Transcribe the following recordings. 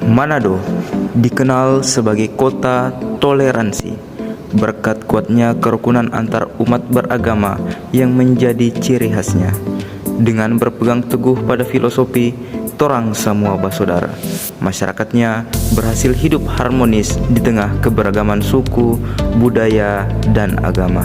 Manado dikenal sebagai kota toleransi berkat kuatnya kerukunan antar umat beragama yang menjadi ciri khasnya. Dengan berpegang teguh pada filosofi torang semua basodara, masyarakatnya berhasil hidup harmonis di tengah keberagaman suku, budaya, dan agama.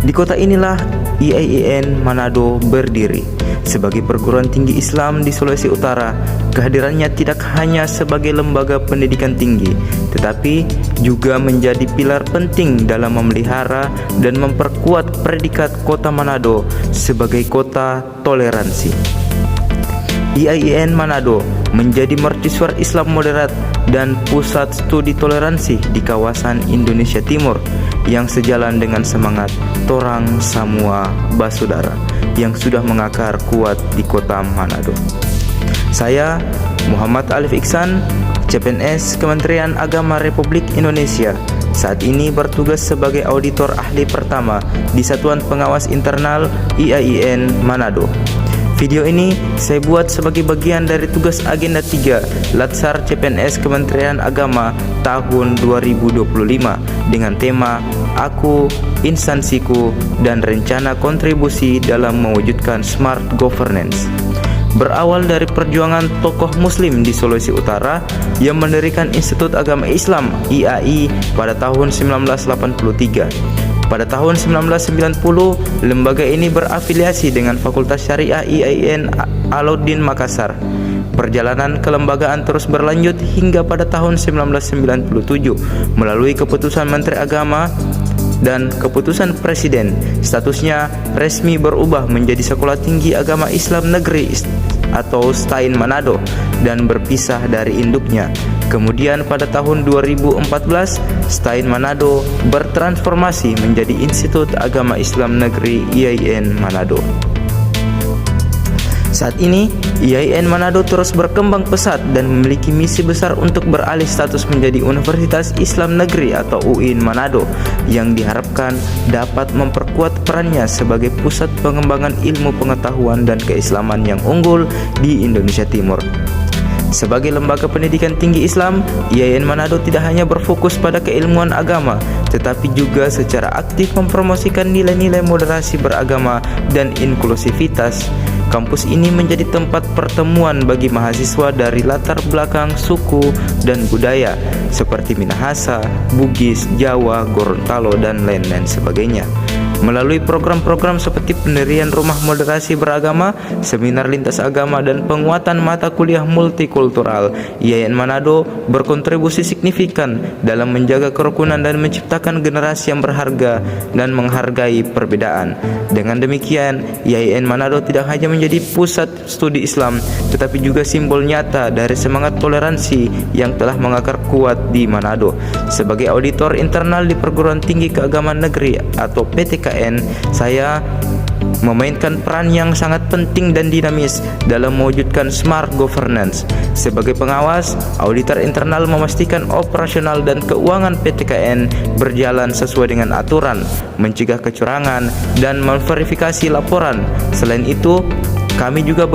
Di kota inilah IAIN Manado berdiri sebagai perguruan tinggi Islam di Sulawesi Utara. Kehadirannya tidak hanya sebagai lembaga pendidikan tinggi, tetapi juga menjadi pilar penting dalam memelihara dan memperkuat predikat kota Manado sebagai kota toleransi. IAIN Manado menjadi mercusuar Islam moderat dan pusat studi toleransi di kawasan Indonesia Timur yang sejalan dengan semangat torang samua basudara yang sudah mengakar kuat di kota Manado. Saya Muhammad Alif Iksan, CPNS Kementerian Agama Republik Indonesia, saat ini bertugas sebagai auditor ahli pertama di Satuan Pengawas Internal IAIN Manado. Video ini saya buat sebagai bagian dari tugas agenda 3 Latsar CPNS Kementerian Agama tahun 2025 dengan tema Aku, Instansiku, dan Rencana Kontribusi dalam Mewujudkan Smart Governance. Berawal dari perjuangan tokoh muslim di Sulawesi Utara yang mendirikan Institut Agama Islam IAI pada tahun 1983. Pada tahun 1990, lembaga ini berafiliasi dengan Fakultas Syariah IAIN Alauddin Makassar. Perjalanan kelembagaan terus berlanjut hingga pada tahun 1997 melalui keputusan Menteri Agama dan keputusan Presiden. Statusnya resmi berubah menjadi Sekolah Tinggi Agama Islam Negeri atau STAIN Manado dan berpisah dari induknya. Kemudian pada tahun 2014, STAIN Manado bertransformasi menjadi Institut Agama Islam Negeri IAIN Manado. Saat ini, IAIN Manado terus berkembang pesat dan memiliki misi besar untuk beralih status menjadi Universitas Islam Negeri atau UIN Manado yang diharapkan dapat memperkuat perannya sebagai pusat pengembangan ilmu pengetahuan dan keislaman yang unggul di Indonesia Timur. Sebagai lembaga pendidikan tinggi Islam, IAIN Manado tidak hanya berfokus pada keilmuan agama, tetapi juga secara aktif mempromosikan nilai-nilai moderasi beragama dan inklusivitas. Kampus ini menjadi tempat pertemuan bagi mahasiswa dari latar belakang suku dan budaya seperti Minahasa, Bugis, Jawa, Gorontalo, dan lain-lain sebagainya. Melalui program-program seperti pendirian rumah moderasi beragama, seminar lintas agama, dan penguatan mata kuliah multikultural, IAIN Manado berkontribusi signifikan dalam menjaga kerukunan dan menciptakan generasi yang berharga dan menghargai perbedaan. Dengan demikian, IAIN Manado tidak hanya menjadi pusat studi Islam, tetapi juga simbol nyata dari semangat toleransi yang telah mengakar kuat di Manado. Sebagai auditor internal di Perguruan Tinggi Keagamaan Negeri atau PTKN, saya memainkan peran yang sangat penting dan dinamis dalam mewujudkan smart governance. Sebagai pengawas, auditor internal memastikan operasional dan keuangan PTKN berjalan sesuai dengan aturan, mencegah kecurangan, dan memverifikasi laporan. Selain itu, kami juga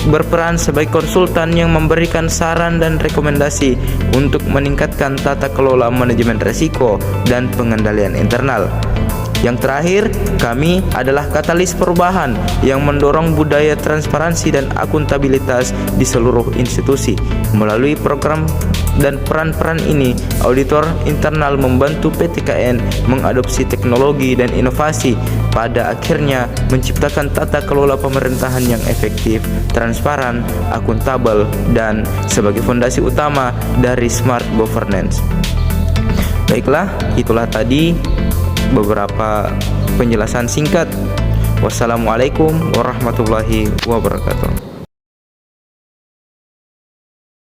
berperan sebagai konsultan yang memberikan saran dan rekomendasi untuk meningkatkan tata kelola manajemen risiko dan pengendalian internal. Yang terakhir, kami adalah katalis perubahan yang mendorong budaya transparansi dan akuntabilitas di seluruh institusi. Melalui program dan peran-peran ini, auditor internal membantu PTKN mengadopsi teknologi dan inovasi, pada akhirnya menciptakan tata kelola pemerintahan yang efektif, transparan, akuntabel, dan sebagai fondasi utama dari smart governance. Baiklah, itulah tadi beberapa penjelasan singkat. Wassalamualaikum warahmatullahi wabarakatuh.